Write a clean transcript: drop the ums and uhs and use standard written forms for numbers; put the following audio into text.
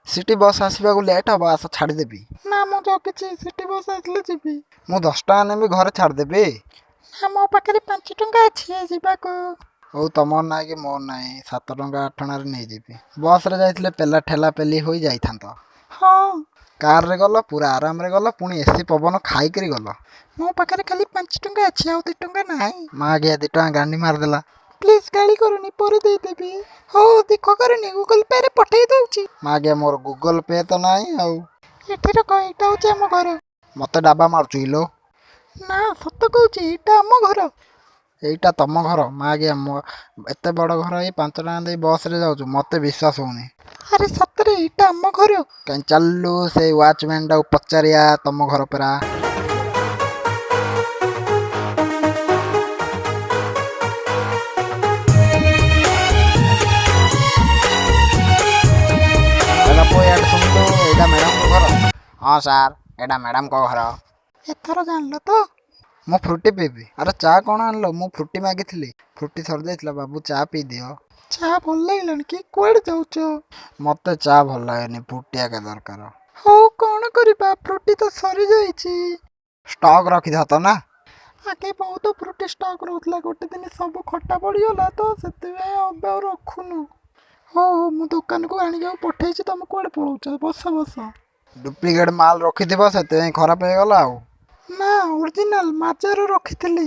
City bus आसवाक late हम आस छाड़देवी। ना मु जगिछि सिटी बस आइले जीबी। मु 10 टଙ୍କା नेबी घरे छाड़देवी। ना मो पाखरे 5 टଙ୍କା अछि जीबाको। हौ तमर ना कि मोर ना 7 टଙ୍କା 8 टଙ୍କା नहीं जीबी। बस रे जाइथिले पेला ठेला पेली होई जाइथांत। हाँ कार रे गल पूरा आराम रे गल पुणी एसी पवन खाई करी गल। मो पाखरे खाली 5 टଙ୍କା अछि आ 2 टଙ୍କା नाही। माँ गया 2 टଙ୍କା गांडी मार देला। प्लीज गाली करनी पर दे देबी। हो देखो करनी गूगल पे रे पठेई दउछि। माँ गया मोर गूगल पे तो नाही आउ। एठी रख एटा होछि हम घर। मते डाबा मारचु इलो। ना सत कहूछि एटा हम घर। एइटा तम घर माँ गया मो एते बड़ घर ए 5 टଙ୍କା दे बस रे जाउछु मते विश्वास होनी। अरे सतरे एटा हम घर। कहीं चलू से वॉचमैन टा पचारिया तम घर परा। मैडम को घर। हाँ सर एटा मैडम को घर। एथर जानलो तो मु फ्रूटी पीबी। अरे चा कौन आनलो मु फ्रूटी मागिथिली फ्रूटी सर जाइथिला बाबू चा पी दियो। चा भल लागलान कि कुआडे जाउछो? मते चा भल लागेनी फ्रूटिया के दरकार। हो कौन करिबा फ्रूटी तो सरी जाइछि। स्टॉक रखि दत ना। आगे बहुत फ्रूटी स्टॉक रहउतला गोटे दिन सब खट्टा पड़ीगला तो सेते अब और रखुनु। हो मु दुकान को आनी जाऊ पठेइछि तम कुआडे पळौछ बस बस। डुप्लीकेट माल रखिथिबो सेते खराब हे गला आउ। ना ओरिजिनल माजार रखिथिली।